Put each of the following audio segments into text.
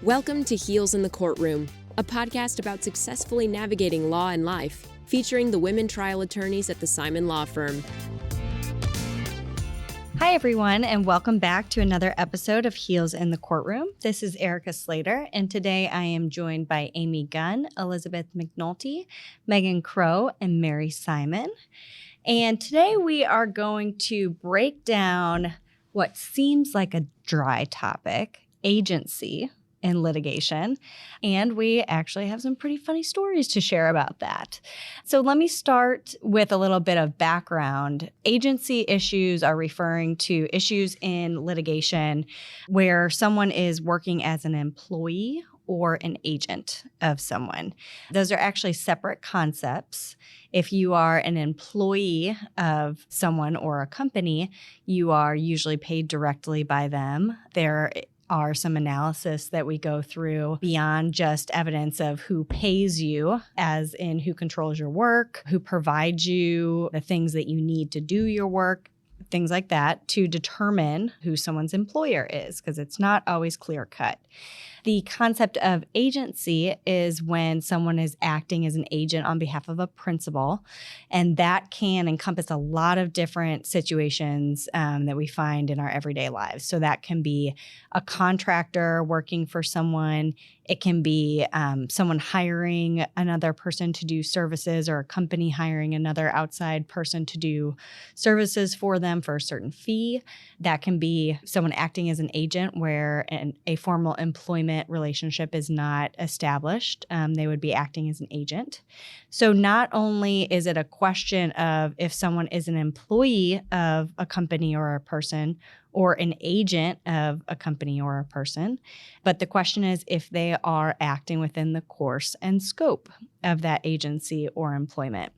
Welcome to Heels in the Courtroom, a podcast about successfully navigating law and life, featuring the women trial attorneys at the Simon Law Firm. Hi, everyone, and welcome back to another episode of Heels in the Courtroom. This is Erica Slater, and today I am joined by Amy Gunn, Elizabeth McNulty, Megan Crow, and Mary Simon. And today we are going to break down what seems like a dry topic, agency in litigation, and we actually have some pretty funny stories to share about that. So let me start with a little bit of background. Agency issues are referring to issues in litigation where someone is working as an employee or an agent of someone. Those are actually separate concepts. If you are an employee of someone or a company, you are usually paid directly by them. There are some analysis that we go through beyond just evidence of who pays you, as in who controls your work, who provides you the things that you need to do your work, things like that, to determine who someone's employer is, because it's not always clear cut. The concept of agency is when someone is acting as an agent on behalf of a principal, and that can encompass a lot of different situations that we find in our everyday lives. So that can be a contractor working for someone. It can be someone hiring another person to do services, or a company hiring another outside person to do services for them for a certain fee. That can be someone acting as an agent where a formal employment relationship is not established. They would be acting as an agent. So not only is it a question of if someone is an employee of a company or a person, or an agent of a company or a person, but the question is if they are acting within the course and scope of that agency or employment.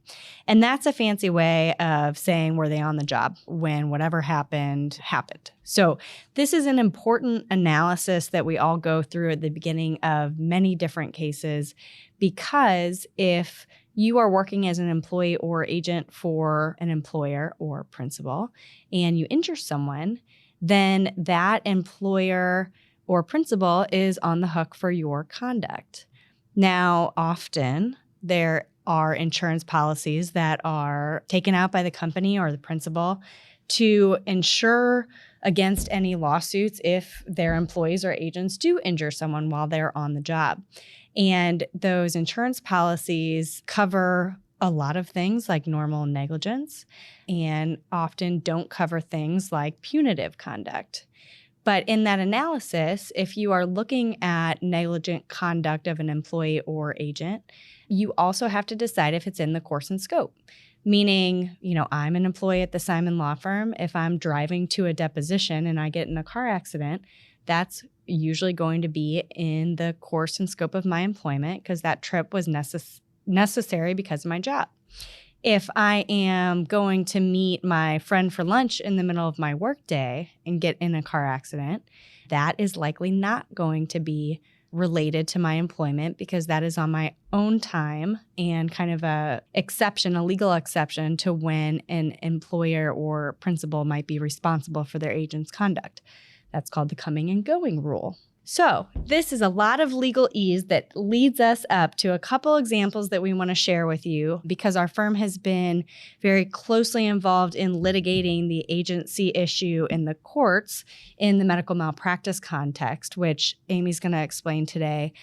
And that's a fancy way of saying, were they on the job when whatever happened, happened. So this is an important analysis that we all go through at the beginning of many different cases, because if you are working as an employee or agent for an employer or principal and you injure someone, then that employer or principal is on the hook for your conduct. Now, often there are insurance policies that are taken out by the company or the principal to insure against any lawsuits if their employees or agents do injure someone while they're on the job. And those insurance policies cover a lot of things like normal negligence, and often don't cover things like punitive conduct. But in that analysis, if you are looking at negligent conduct of an employee or agent, you also have to decide if it's in the course and scope. Meaning, I'm an employee at the Simon Law Firm. If I'm driving to a deposition and I get in a car accident, that's usually going to be in the course and scope of my employment, because that trip was necessary because of my job. If I am going to meet my friend for lunch in the middle of my workday and get in a car accident, that is likely not going to be related to my employment, because that is on my own time and kind of a legal exception to when an employer or principal might be responsible for their agent's conduct. That's called the coming and going rule. So this is a lot of legalese that leads us up to a couple examples that we want to share with you, because our firm has been very closely involved in litigating the agency issue in the courts in the medical malpractice context, which Amy's going to explain today.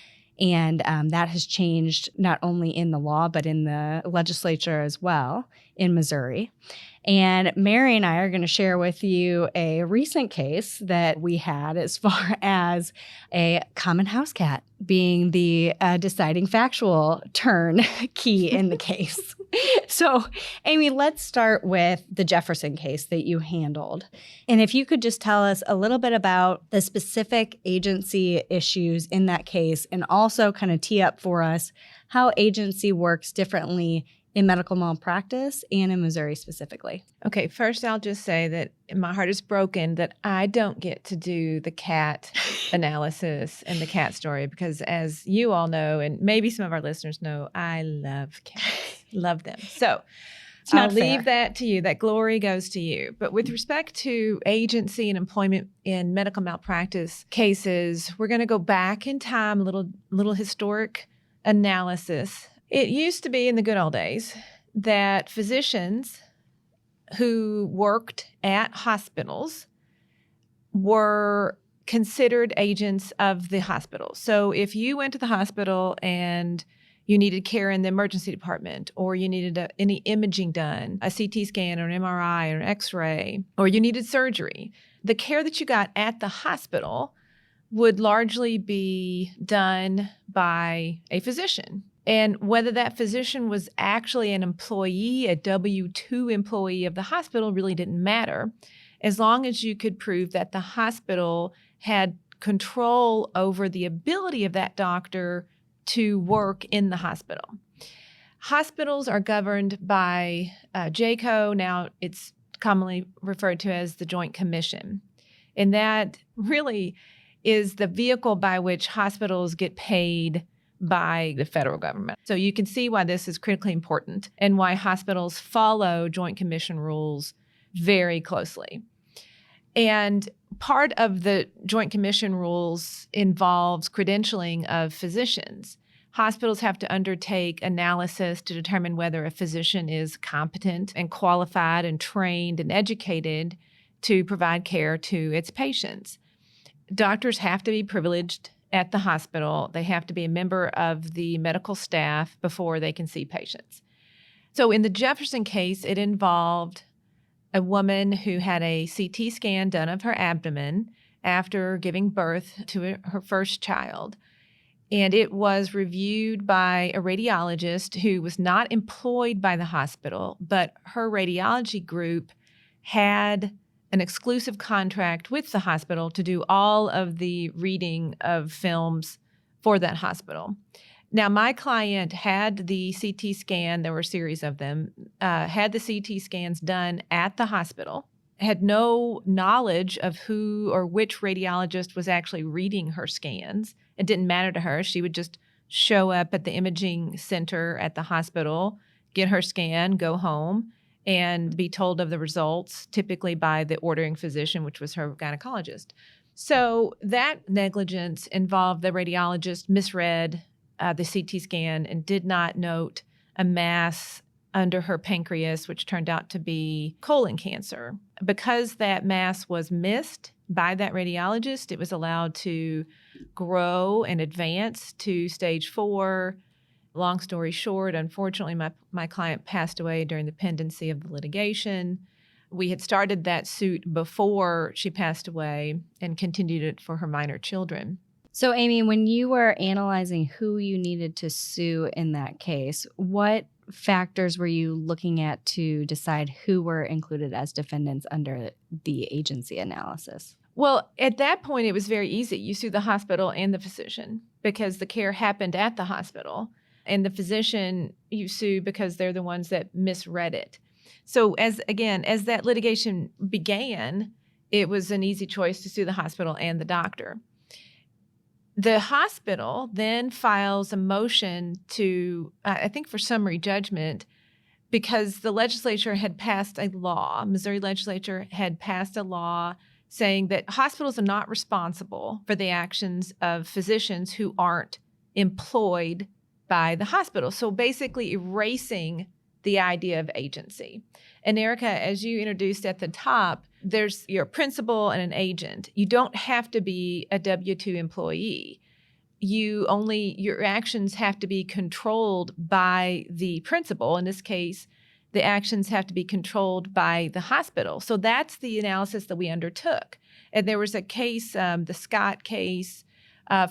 And that has changed not only in the law, but in the legislature as well in Missouri. And Mary and I are going to share with you a recent case that we had, as far as a common house cat being the deciding factual turn key in the case. So, Amy, let's start with the Jefferson case that you handled. And if you could just tell us a little bit about the specific agency issues in that case, and also kind of tee up for us how agency works differently in medical malpractice and in Missouri specifically. Okay, first I'll just say that my heart is broken that I don't get to do the cat analysis and the cat story, because as you all know, and maybe some of our listeners know, I love cats, love them. So It's not I'll leave fair. that to you. That glory goes to you. But with respect to agency and employment in medical malpractice cases, we're going to go back in time, a little historic analysis. It used to be in the good old days that physicians who worked at hospitals were considered agents of the hospital. So if you went to the hospital and you needed care in the emergency department, or you needed any imaging done, a CT scan or an MRI or an X-ray, or you needed surgery, the care that you got at the hospital would largely be done by a physician. And whether that physician was actually an employee, a W-2 employee of the hospital, really didn't matter, as long as you could prove that the hospital had control over the ability of that doctor to work in the hospital. Hospitals are governed by JCO. Now it's commonly referred to as the Joint Commission. And that really is the vehicle by which hospitals get paid by the federal government. So you can see why this is critically important and why hospitals follow Joint Commission rules very closely. And part of the Joint Commission rules involves credentialing of physicians. Hospitals have to undertake analysis to determine whether a physician is competent and qualified and trained and educated to provide care to its patients. Doctors have to be privileged at the hospital. They have to be a member of the medical staff before they can see patients. So in the Jefferson case, it involved a woman who had a CT scan done of her abdomen after giving birth to her first child. And it was reviewed by a radiologist who was not employed by the hospital, but her radiology group had an exclusive contract with the hospital to do all of the reading of films for that hospital. Now, my client had the CT scan, there were a series of them, had the CT scans done at the hospital, had no knowledge of who or which radiologist was actually reading her scans. It didn't matter to her. She would just show up at the imaging center at the hospital, get her scan, go home, and be told of the results, typically by the ordering physician, which was her gynecologist. So that negligence involved the radiologist misread the CT scan and did not note a mass under her pancreas, which turned out to be colon cancer. Because that mass was missed by that radiologist, it was allowed to grow and advance to stage 4. Long story short, unfortunately, my client passed away during the pendency of the litigation. We had started that suit before she passed away and continued it for her minor children. So, Amy, when you were analyzing who you needed to sue in that case, what factors were you looking at to decide who were included as defendants under the agency analysis? Well, at that point, it was very easy. You sue the hospital and the physician because the care happened at the hospital. And the physician you sue because they're the ones that misread it. So as that litigation began, it was an easy choice to sue the hospital and the doctor. The hospital then files a motion to, I think for summary judgment, because the legislature had passed a law, Missouri legislature had passed a law saying that hospitals are not responsible for the actions of physicians who aren't employed by the hospital. So basically erasing the idea of agency. And Erica, as you introduced at the top, there's your principal and an agent. You don't have to be a W-2 employee. Your actions have to be controlled by the principal. In this case, the actions have to be controlled by the hospital. So that's the analysis that we undertook. And there was a case, the Scott case,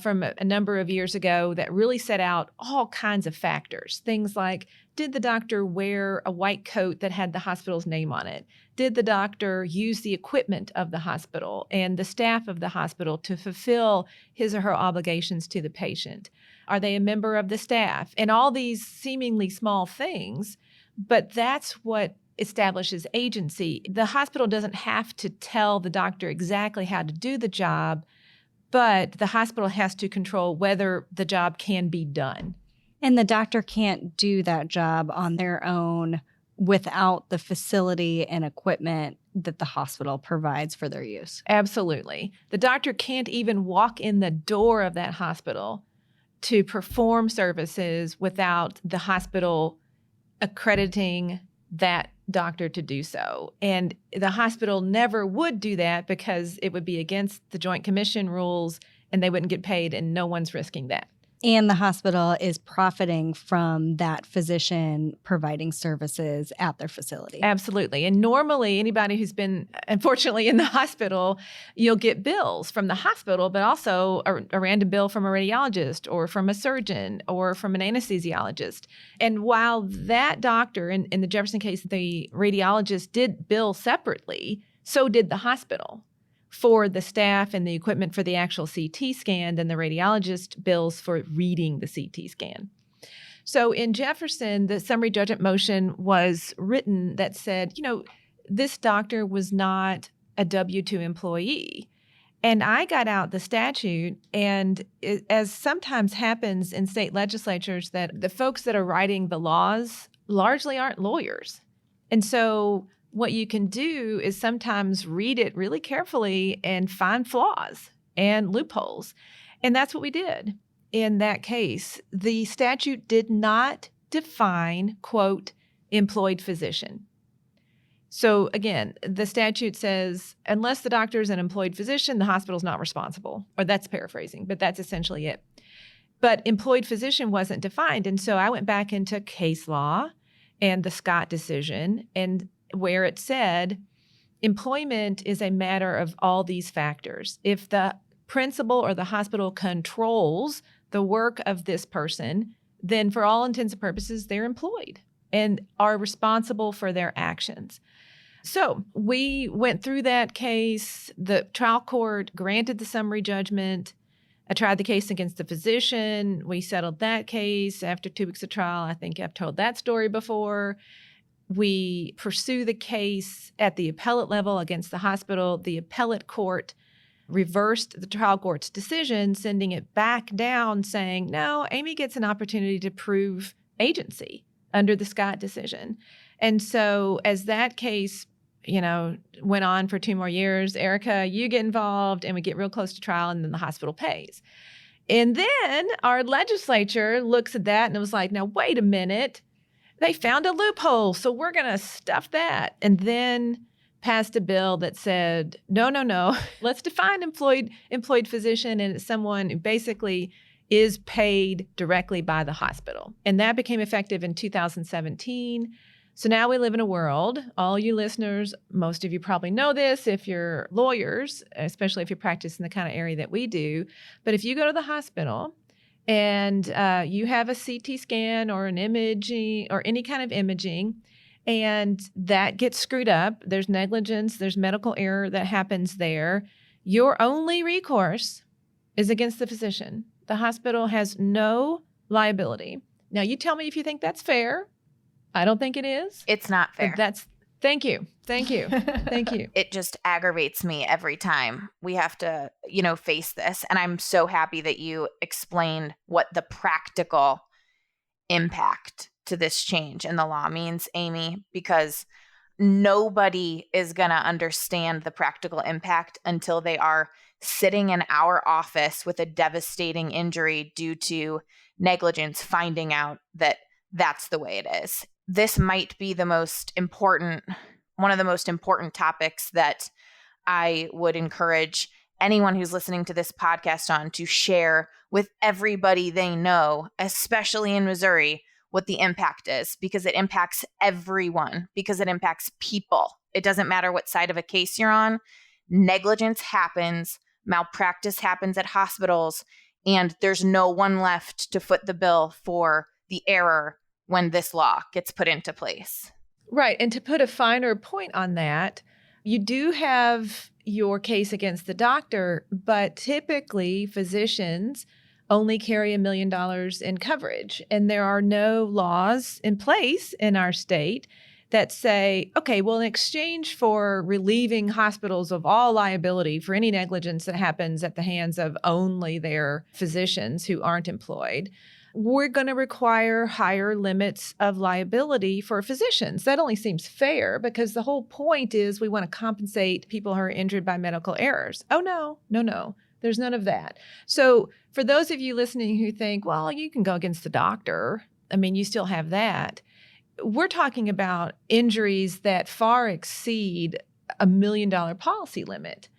from a number of years ago that really set out all kinds of factors. Things like, did the doctor wear a white coat that had the hospital's name on it? Did the doctor use the equipment of the hospital and the staff of the hospital to fulfill his or her obligations to the patient? Are they a member of the staff? And all these seemingly small things, but that's what establishes agency. The hospital doesn't have to tell the doctor exactly how to do the job, but the hospital has to control whether the job can be done. And the doctor can't do that job on their own without the facility and equipment that the hospital provides for their use. Absolutely. The doctor can't even walk in the door of that hospital to perform services without the hospital accrediting that doctor to do so. And the hospital never would do that because it would be against the Joint Commission rules and they wouldn't get paid, and no one's risking that. And the hospital is profiting from that physician providing services at their facility. Absolutely. And normally anybody who's been, unfortunately, in the hospital, you'll get bills from the hospital, but also a random bill from a radiologist or from a surgeon or from an anesthesiologist. And while that doctor, in the Jefferson case, the radiologist did bill separately, so did the hospital for the staff and the equipment for the actual CT scan, then the radiologist bills for reading the CT scan. So in Jefferson, the summary judgment motion was written that said, this doctor was not a W-2 employee. And I got out the statute, and as sometimes happens in state legislatures, that the folks that are writing the laws largely aren't lawyers. And so what you can do is sometimes read it really carefully and find flaws and loopholes. And that's what we did in that case. The statute did not define, quote, employed physician. So again, the statute says, unless the doctor is an employed physician, the hospital's not responsible. Or that's paraphrasing, but that's essentially it. But employed physician wasn't defined. And so I went back into case law and the Scott decision, and where it said employment is a matter of all these factors. If the principal or the hospital controls the work of this person, then for all intents and purposes, they're employed and are responsible for their actions. So we went through that case. The trial court granted the summary judgment. I tried the case against the physician. We settled that case after 2 weeks of trial. I think I've told that story before. We pursue the case at the appellate level against the hospital. The appellate court reversed the trial court's decision, sending it back down saying, no, Amy gets an opportunity to prove agency under the Scott decision. And so as that case, went on for 2 more years, Erica, you get involved and we get real close to trial, and then the hospital pays. And then our legislature looks at that and it was like, now, wait a minute. They found a loophole, so we're going to stuff that. And then passed a bill that said, no, let's define employed physician, and it's someone who basically is paid directly by the hospital. And that became effective in 2017. So now we live in a world, all you listeners, most of you probably know this if you're lawyers, especially if you practice in the kind of area that we do. But if you go to the hospital and you have a CT scan or an imaging or any kind of imaging, and that gets screwed up, there's negligence, there's medical error that happens there, your only recourse is against the physician. The hospital has no liability. Now, you tell me if you think that's fair. I don't think it is. It's not fair. Thank you. Thank you. It just aggravates me every time we have to, face this. And I'm so happy that you explained what the practical impact to this change in the law means, Amy, because nobody is going to understand the practical impact until they are sitting in our office with a devastating injury due to negligence, finding out that that's the way it is. This might be one of the most important topics that I would encourage anyone who's listening to this podcast on to share with everybody they know, especially in Missouri, what the impact is, because it impacts everyone, because it impacts people. It doesn't matter what side of a case you're on. Negligence happens, malpractice happens at hospitals, and there's no one left to foot the bill for the error when this law gets put into place. Right. And to put a finer point on that, you do have your case against the doctor, but typically physicians only carry $1 million in coverage. And there are no laws in place in our state that say, okay, well, in exchange for relieving hospitals of all liability for any negligence that happens at the hands of only their physicians who aren't employed, we're going to require higher limits of liability for physicians. That only seems fair because the whole point is we want to compensate people who are injured by medical errors. Oh, no. There's none of that. So for those of you listening who think, well, you can go against the doctor, I mean, you still have that. We're talking about injuries that far exceed $1 million policy limit.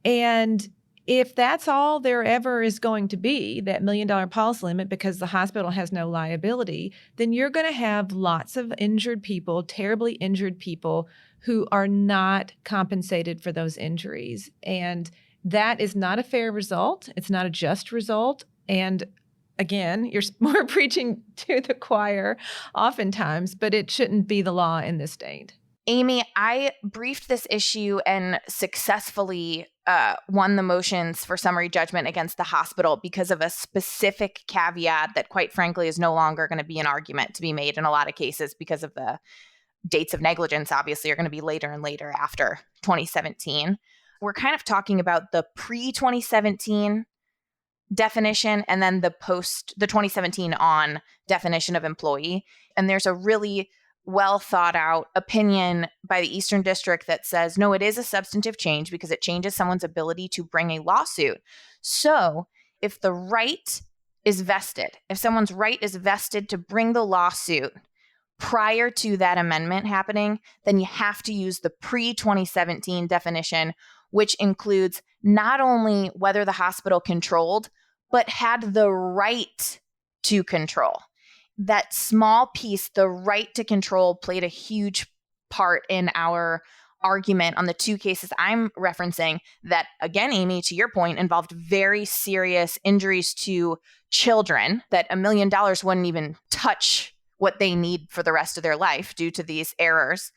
And if that's all there ever is going to be, that $1 million policy limit, because the hospital has no liability, then you're going to have lots of injured people, terribly injured people who are not compensated for those injuries. And that is not a fair result. It's not a just result. And again, you're more preaching to the choir oftentimes, but it shouldn't be the law in this state. Amy, I briefed this issue and successfully won the motions for summary judgment against the hospital because of a specific caveat that, quite frankly, is no longer going to be an argument to be made in a lot of cases because of the dates of negligence, obviously, are going to be later and later after 2017. We're kind of talking about the pre-2017 definition and then the 2017 on definition of employee. And there's a really well thought out opinion by the Eastern District that says, no, it is a substantive change because it changes someone's ability to bring a lawsuit. So if the right is vested, if someone's right is vested to bring the lawsuit prior to that amendment happening, then you have to use the pre-2017 definition, which includes not only whether the hospital controlled, but had the right to control. That small piece, the right to control, played a huge part in our argument on the two cases I'm referencing that, again, Amy, to your point, involved very serious injuries to children that $1 million wouldn't even touch what they need for the rest of their life due to these errors.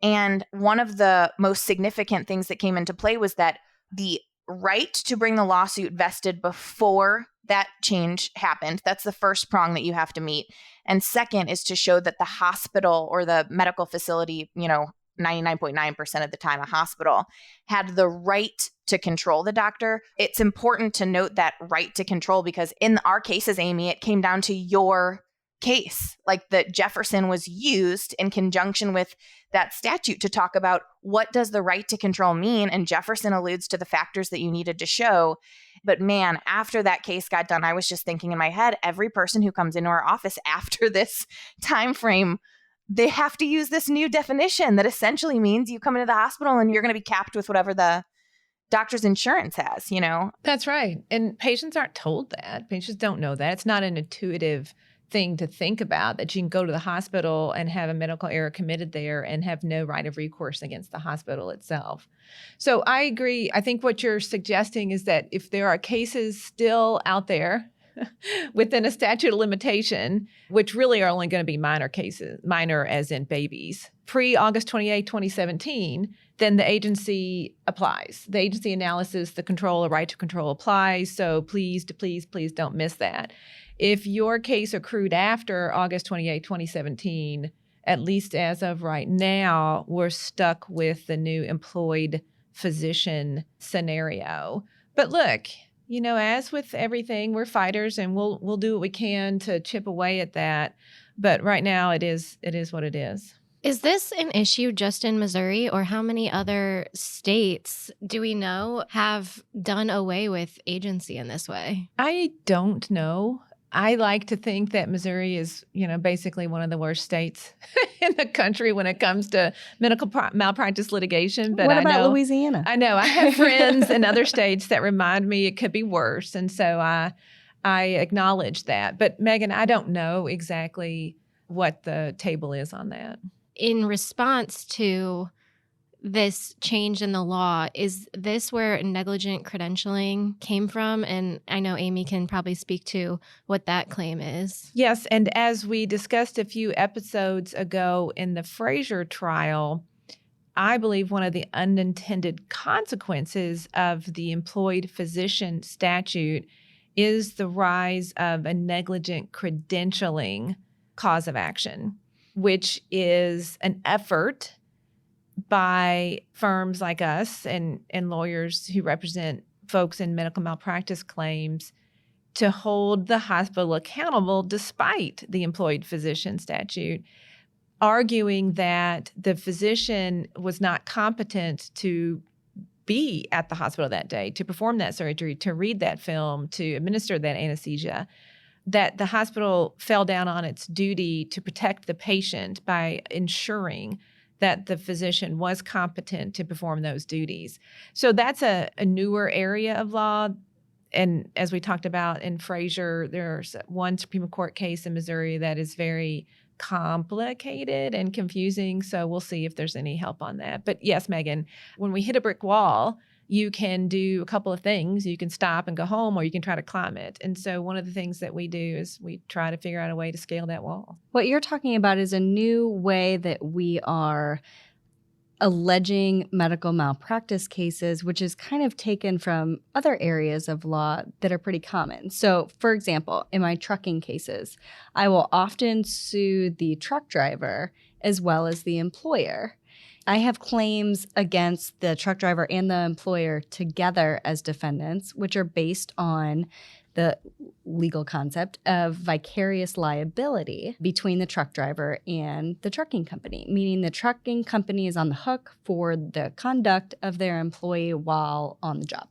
And one of the most significant things that came into play was that the right to bring the lawsuit vested before that change happened. That's the first prong that you have to meet. And second is to show that the hospital or the medical facility, 99.9% of the time a hospital, had the right to control the doctor. It's important to note that right to control because in our cases, Amy, it came down to your case, like that Jefferson was used in conjunction with that statute to talk about what does the right to control mean. And Jefferson alludes to the factors that you needed to show. But man, after that case got done, I was just thinking in my head, every person who comes into our office after this time frame, they have to use this new definition that essentially means you come into the hospital and you're going to be capped with whatever the doctor's insurance has, That's right. And patients aren't told that. Patients don't know that. It's not an intuitive thing to think about, that you can go to the hospital and have a medical error committed there and have no right of recourse against the hospital itself. So I agree. I think what you're suggesting is that if there are cases still out there within a statute of limitation, which really are only going to be minor cases, minor as in babies, pre-August 28, 2017, then the agency applies. The agency analysis, the right to control applies. So please don't miss that. If your case accrued after August 28, 2017, at least as of right now, we're stuck with the new employed physician scenario. But look, as with everything, we're fighters and we'll do what we can to chip away at that. But right now it is what it is. Is this an issue just in Missouri, or how many other states do we know have done away with agency in this way? I don't know. I like to think that Missouri is, basically one of the worst states in the country when it comes to medical malpractice litigation. But what about Louisiana? I know. I have friends in other states that remind me it could be worse. And so I acknowledge that. But Megan, I don't know exactly what the table is on that. In response to this change in the law, is this where negligent credentialing came from? And I know Amy can probably speak to what that claim is. Yes, and as we discussed a few episodes ago in the Frazier trial, I believe one of the unintended consequences of the employed physician statute is the rise of a negligent credentialing cause of action, which is an effort by firms like us and lawyers who represent folks in medical malpractice claims to hold the hospital accountable despite the employed physician statute, arguing that the physician was not competent to be at the hospital that day, to perform that surgery, to read that film, to administer that anesthesia, that the hospital fell down on its duty to protect the patient by ensuring that the physician was competent to perform those duties. So that's a newer area of law. And as we talked about in Frazier, there's one Supreme Court case in Missouri that is very complicated and confusing. So we'll see if there's any help on that. But yes, Megan, when we hit a brick wall, you can do a couple of things. You can stop and go home, or you can try to climb it. And so one of the things that we do is we try to figure out a way to scale that wall. What you're talking about is a new way that we are alleging medical malpractice cases, which is kind of taken from other areas of law that are pretty common. So, for example, in my trucking cases, I will often sue the truck driver as well as the employer. I have claims against the truck driver and the employer together as defendants, which are based on the legal concept of vicarious liability between the truck driver and the trucking company, meaning the trucking company is on the hook for the conduct of their employee while on the job.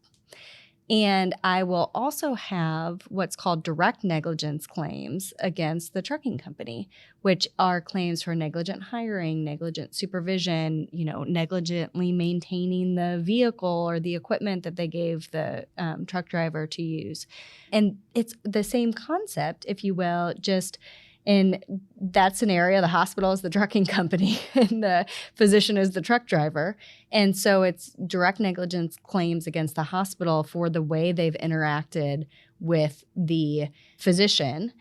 And I will also have what's called direct negligence claims against the trucking company, which are claims for negligent hiring, negligent supervision, negligently maintaining the vehicle or the equipment that they gave the truck driver to use. And it's the same concept, if you will, just in that scenario, the hospital is the trucking company and the physician is the truck driver. And so it's direct negligence claims against the hospital for the way they've interacted with the physician.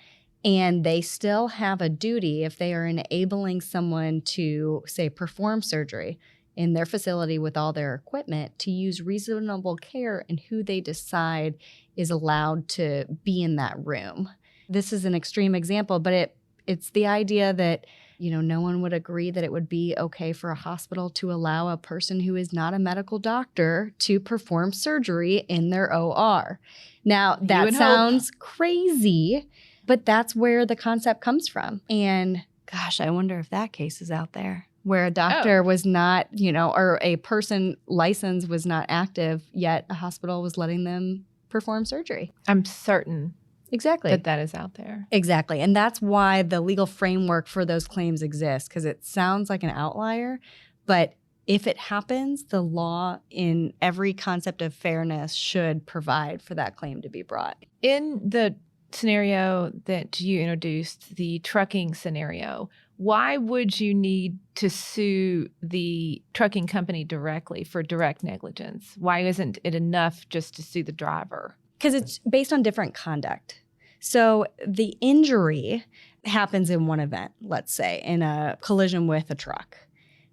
And they still have a duty, if they are enabling someone to, say, perform surgery in their facility with all their equipment, to use reasonable care in who they decide is allowed to be in that room. This is an extreme example, but it's the idea that, no one would agree that it would be okay for a hospital to allow a person who is not a medical doctor to perform surgery in their OR. Now, that sounds crazy, but that's where the concept comes from. And gosh, I wonder if that case is out there, where a doctor was not, or a person license was not active, yet a hospital was letting them perform surgery. I'm certain exactly that is out there. Exactly. And that's why the legal framework for those claims exists, because it sounds like an outlier, but if it happens, the law in every concept of fairness should provide for that claim to be brought. In the scenario that you introduced, the trucking scenario, why would you need to sue the trucking company directly for direct negligence? Why isn't it enough just to sue the driver? Because it's based on different conduct. So the injury happens in one event, let's say, in a collision with a truck.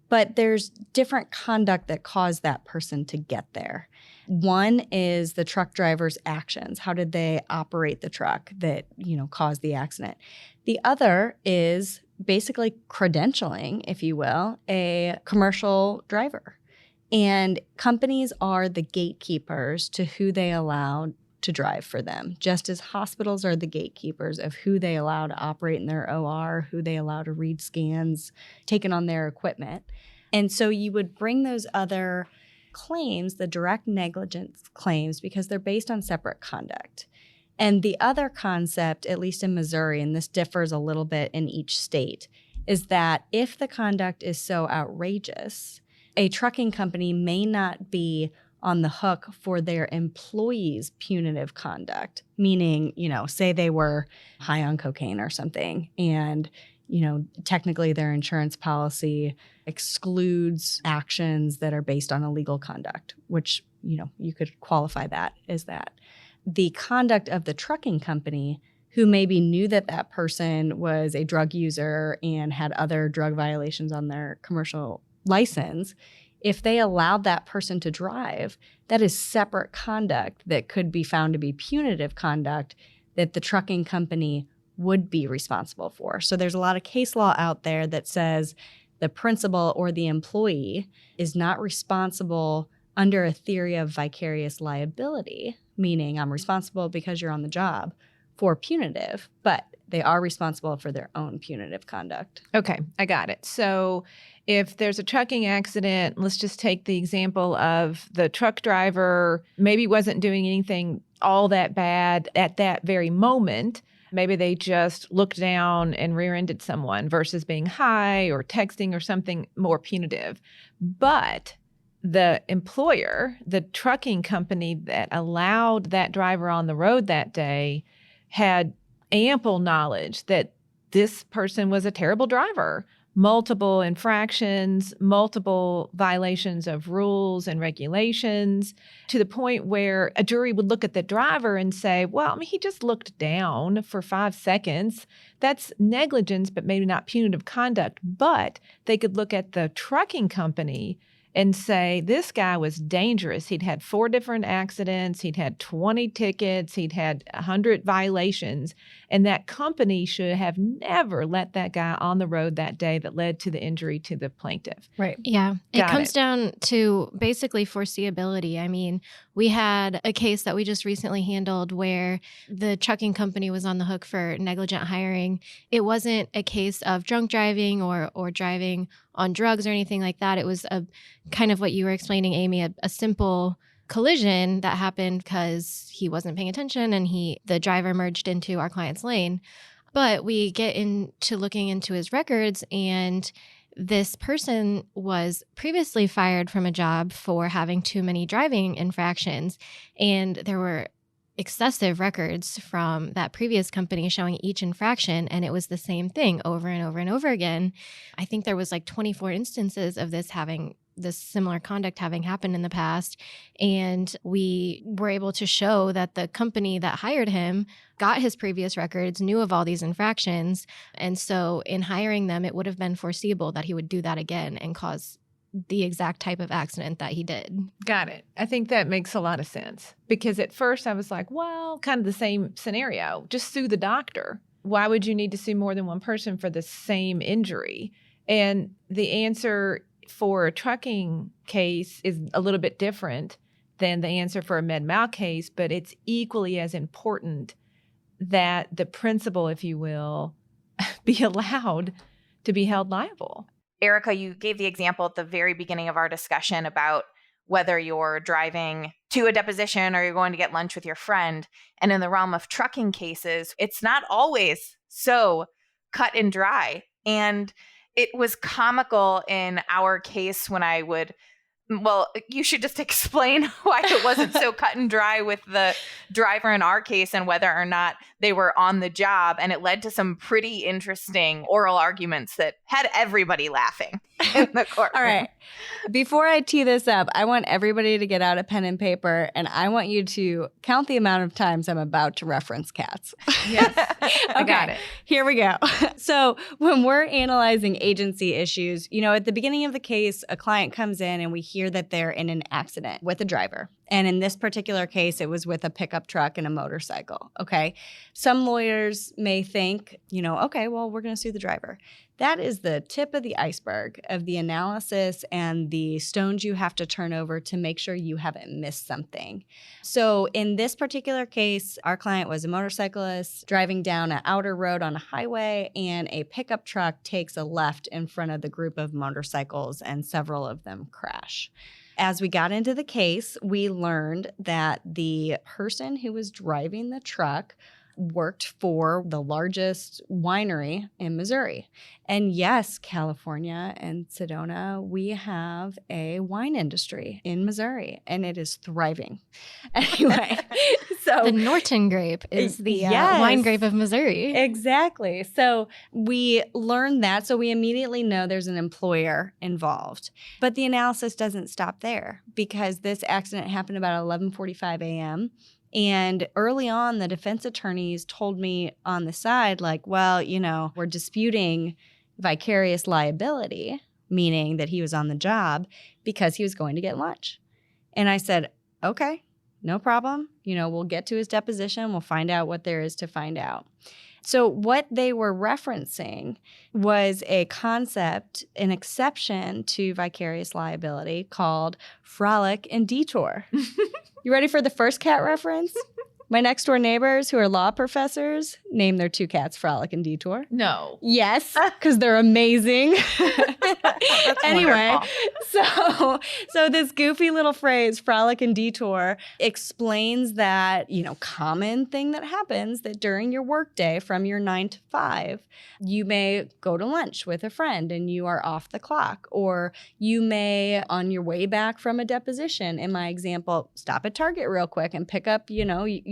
But there's different conduct that caused that person to get there. One is the truck driver's actions. How did they operate the truck that, caused the accident? The other is basically credentialing, if you will, a commercial driver. And companies are the gatekeepers to who they allow to drive for them, just as hospitals are the gatekeepers of who they allow to operate in their OR, who they allow to read scans taken on their equipment. And so you would bring those other claims, the direct negligence claims, because they're based on separate conduct. And the other concept, at least in Missouri, and this differs a little bit in each state, is that if the conduct is so outrageous, a trucking company may not be on the hook for their employees' punitive conduct, meaning, say they were high on cocaine or something, and, technically their insurance policy excludes actions that are based on illegal conduct, which, you could qualify that as that. The conduct of the trucking company, who maybe knew that that person was a drug user and had other drug violations on their commercial license, if they allowed that person to drive, that is separate conduct that could be found to be punitive conduct that the trucking company would be responsible for. So there's a lot of case law out there that says the principal or the employee is not responsible under a theory of vicarious liability, meaning I'm responsible because you're on the job, for punitive, but they are responsible for their own punitive conduct. Okay, I got it. So if there's a trucking accident, let's just take the example of the truck driver maybe wasn't doing anything all that bad at that very moment. Maybe they just looked down and rear-ended someone versus being high or texting or something more punitive. But the employer, the trucking company that allowed that driver on the road that day, had ample knowledge that this person was a terrible driver. Multiple infractions, multiple violations of rules and regulations, to the point where a jury would look at the driver and say, well, I mean, he just looked down for 5 seconds. That's negligence, but maybe not punitive conduct. But they could look at the trucking company and say, this guy was dangerous. He'd had 4 different accidents. He'd had 20 tickets. He'd had 100 violations. And that company should have never let that guy on the road that day that led to the injury to the plaintiff. Right. Yeah. It Got comes it. down to basically foreseeability. I mean, we had a case that we just recently handled where the trucking company was on the hook for negligent hiring. It wasn't a case of drunk driving or driving on drugs or anything like that. It was a kind of what you were explaining, Amy, a simple collision that happened because he wasn't paying attention and the driver merged into our client's lane. But we get into looking into his records, and this person was previously fired from a job for having too many driving infractions, and there were excessive records from that previous company showing each infraction, and it was the same thing over and over and over again. I think there was like 24 instances of this similar conduct having happened in the past, and we were able to show that the company that hired him got his previous records, knew of all these infractions, and so in hiring them, it would have been foreseeable that he would do that again and cause the exact type of accident that he did. Got it. I think that makes a lot of sense, because at first I was like, well, kind of the same scenario. Just sue the doctor. Why would you need to sue more than one person for the same injury? And the answer for a trucking case is a little bit different than the answer for a med-mal case, but it's equally as important that the principal, if you will, be allowed to be held liable. Erica, you gave the example at the very beginning of our discussion about whether you're driving to a deposition or you're going to get lunch with your friend. And in the realm of trucking cases, it's not always so cut and dry. And it was comical in our case when I would, well, you should just explain why it wasn't so cut and dry with the driver in our case and whether or not they were on the job. And it led to some pretty interesting oral arguments that had everybody laughing in the courtroom. All right. Before I tee this up, I want everybody to get out a pen and paper, and I want you to count the amount of times I'm about to reference cats. Yes, I got it. Here we go. So when we're analyzing agency issues, at the beginning of the case, a client comes in and we hear that they're in an accident with a driver. And in this particular case, it was with a pickup truck and a motorcycle. Okay. Some lawyers may think, okay, well, we're going to sue the driver. That is the tip of the iceberg of the analysis and the stones you have to turn over to make sure you haven't missed something. So in this particular case, our client was a motorcyclist driving down an outer road on a highway, and a pickup truck takes a left in front of the group of motorcycles, and several of them crash. As we got into the case, we learned that the person who was driving the truck worked for the largest winery in Missouri. And yes, California and Sedona, we have a wine industry in Missouri, and it is thriving. Anyway, so The Norton grape is the Yes. wine grape of Missouri. Exactly. So we learned that. So we immediately know there's an employer involved. But the analysis doesn't stop there, because this accident happened about 11:45 a.m. And early on, the defense attorneys told me on the side, like, well, we're disputing vicarious liability, meaning that he was on the job because he was going to get lunch. And I said, okay, no problem. We'll get to his deposition. We'll find out what there is to find out. So what they were referencing was a concept, an exception to vicarious liability called frolic and detour. You ready for the first cat reference? My next door neighbors, who are law professors, name their 2 cats Frolic and Detour. No. Yes, because they're amazing. Anyway, so this goofy little phrase, Frolic and Detour, explains that, common thing that happens that during your workday from your 9 to 5, you may go to lunch with a friend and you are off the clock, or you may, on your way back from a deposition, in my example, stop at Target real quick and pick up,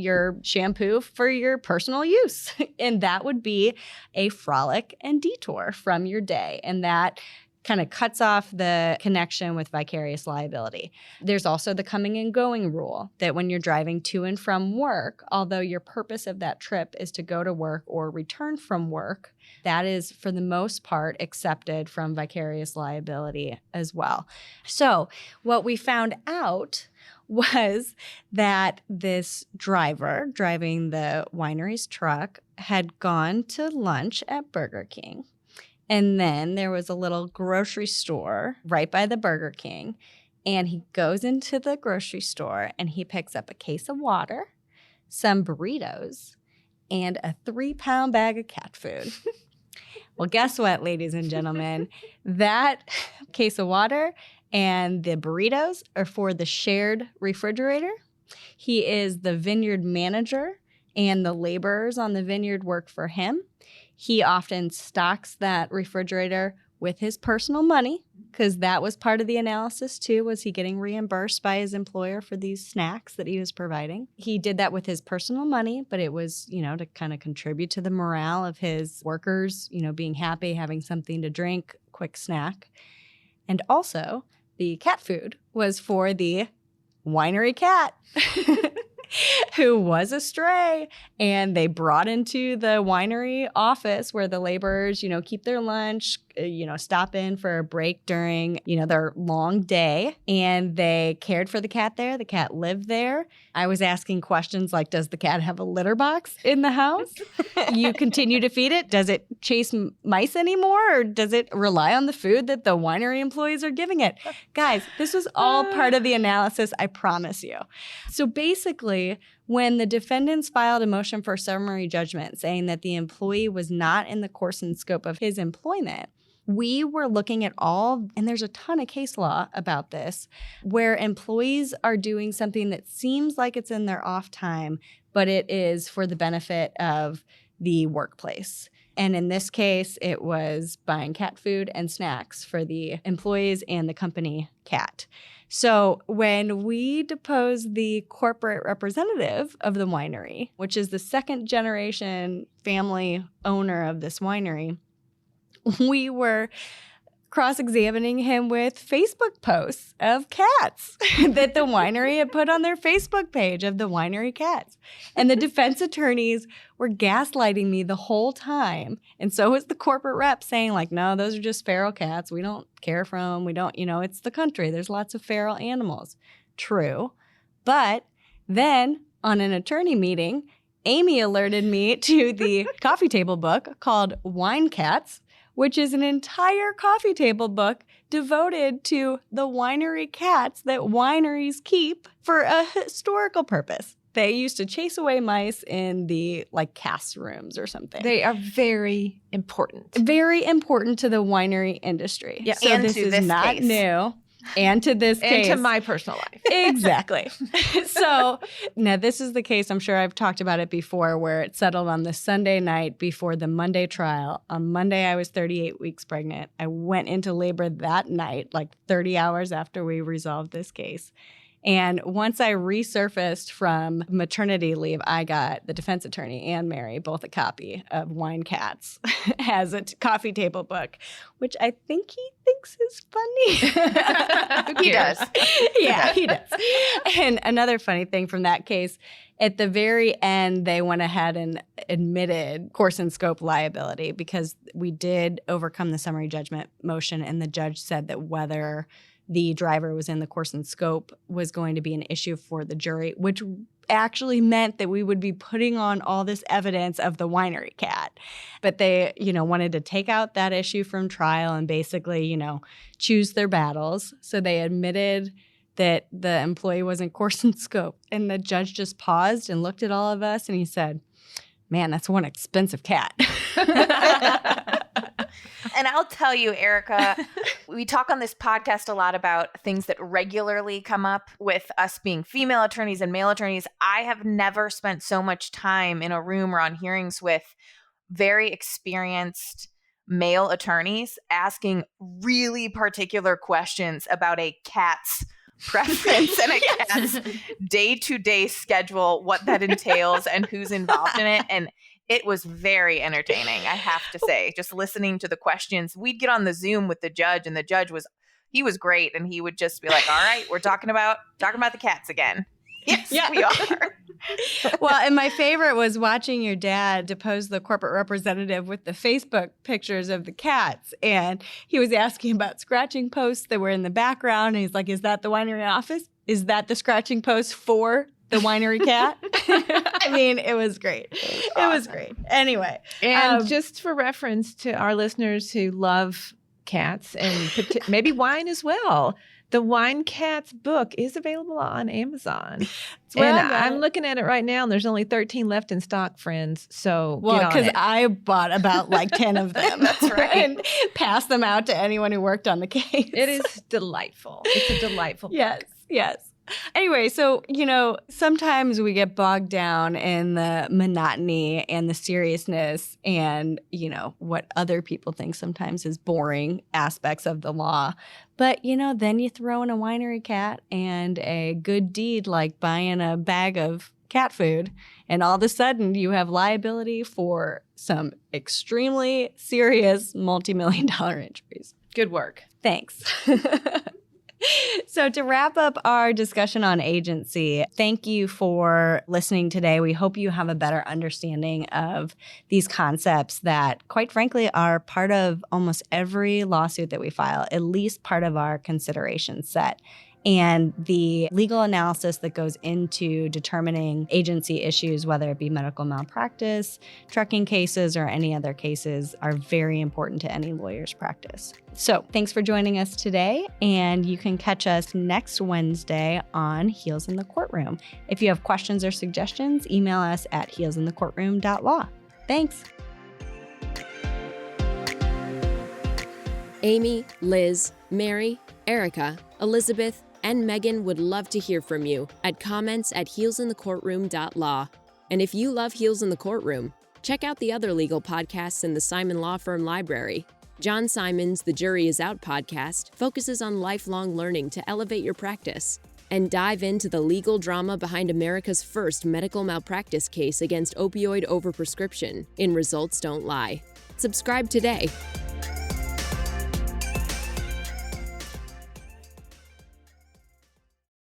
your shampoo for your personal use. And that would be a frolic and detour from your day. And that kind of cuts off the connection with vicarious liability. There's also the coming and going rule that when you're driving to and from work, although your purpose of that trip is to go to work or return from work, that is, for the most part, accepted from vicarious liability as well. So what we found out was that this driver driving the winery's truck had gone to lunch at Burger King. And then there was a little grocery store right by the Burger King. And he goes into the grocery store and he picks up a case of water, some burritos, and a 3-pound bag of cat food. Well, guess what, ladies and gentlemen? That case of water and the burritos are for the shared refrigerator. He is the vineyard manager, and the laborers on the vineyard work for him. He often stocks that refrigerator with his personal money, because that was part of the analysis too. Was he getting reimbursed by his employer for these snacks that he was providing? He did that with his personal money, but it was, to kind of contribute to the morale of his workers, being happy, having something to drink, quick snack. And also, the cat food was for the winery cat who was a stray, and they brought into the winery office where the laborers, keep their lunch, stop in for a break during, their long day, and they cared for the cat there. The cat lived there. I was asking questions like, does the cat have a litter box in the house? You continue to feed it? Does it chase mice anymore, or does it rely on the food that the winery employees are giving it? Guys, this was all part of the analysis, I promise you. So basically, when the defendants filed a motion for summary judgment saying that the employee was not in the course and scope of his employment, we were looking at all, and there's a ton of case law about this, where employees are doing something that seems like it's in their off time, but it is for the benefit of the workplace. And in this case, it was buying cat food and snacks for the employees and the company cat. So when we deposed the corporate representative of the winery, which is the second generation family owner of this winery, we were cross-examining him with Facebook posts of cats that the winery had put on their Facebook page of the winery cats. And the defense attorneys were gaslighting me the whole time. And so was the corporate rep saying like, no, those are just feral cats. We don't care for them. We don't, it's the country. There's lots of feral animals. True. But then on an attorney meeting, Amy alerted me to the coffee table book called Wine Cats, which is an entire coffee table book devoted to the winery cats that wineries keep for a historical purpose. They used to chase away mice in the cast rooms or something. They are very important. Very important to the winery industry. Yeah. So And this to is this not case. new. And to this case. And to my personal life. Exactly. So now this is the case, I'm sure I've talked about it before, where it settled on the Sunday night before the Monday trial. On Monday, I was 38 weeks pregnant. I went into labor that night, 30 hours after we resolved this case. And once I resurfaced from maternity leave, I got the defense attorney and Mary both a copy of Wine Cats as a coffee table book, which I think he thinks is funny. He does. Yeah, he does. And another funny thing from that case, at the very end, they went ahead and admitted course and scope liability because we did overcome the summary judgment motion, and the judge said that whether the driver was in the course and scope was going to be an issue for the jury, which actually meant that we would be putting on all this evidence of the winery cat. But they, wanted to take out that issue from trial and basically, choose their battles. So they admitted that the employee wasn't course and scope. And the judge just paused and looked at all of us and he said, man, that's one expensive cat. And I'll tell you, Erica, we talk on this podcast a lot about things that regularly come up with us being female attorneys and male attorneys. I have never spent so much time in a room or on hearings with very experienced male attorneys asking really particular questions about a cat's preference and a cat's day-to-day schedule, what that entails and who's involved in it. And it was very entertaining, I have to say, just listening to the questions. We'd get on the Zoom with the judge, and the judge was great. And he would just be like, all right, we're talking about the cats again. Yes, yeah. We are. Well, and my favorite was watching your dad depose the corporate representative with the Facebook pictures of the cats. And he was asking about scratching posts that were in the background. And he's like, is that the winery office? Is that the scratching post for the winery cat? I mean, it was great. It was great. Anyway. And just for reference to our listeners who love cats and maybe wine as well, the Wine Cats book is available on Amazon. And I'm looking at it right now, and there's only 13 left in stock, friends. So, because I bought about 10 of them. That's right. And passed them out to anyone who worked on the case. It is delightful. It's a delightful book. Yes. Anyway, so, sometimes we get bogged down in the monotony and the seriousness and, what other people think sometimes is boring aspects of the law. But, then you throw in a winery cat and a good deed like buying a bag of cat food, and all of a sudden you have liability for some extremely serious multi-million-dollar injuries. Good work. Thanks. So to wrap up our discussion on agency, thank you for listening today. We hope you have a better understanding of these concepts that, quite frankly, are part of almost every lawsuit that we file, at least part of our consideration set. And the legal analysis that goes into determining agency issues, whether it be medical malpractice, trucking cases, or any other cases, are very important to any lawyer's practice. So thanks for joining us today, and you can catch us next Wednesday on Heels in the Courtroom. If you have questions or suggestions, email us at heelsinthecourtroom.law. Thanks. Amy, Liz, Mary, Erica, Elizabeth, and Megan would love to hear from you at comments@heelsinthecourtroom.law. And if you love Heels in the Courtroom, check out the other legal podcasts in the Simon Law Firm library. John Simon's The Jury Is Out podcast focuses on lifelong learning to elevate your practice. And dive into the legal drama behind America's first medical malpractice case against opioid overprescription in Results Don't Lie. Subscribe today.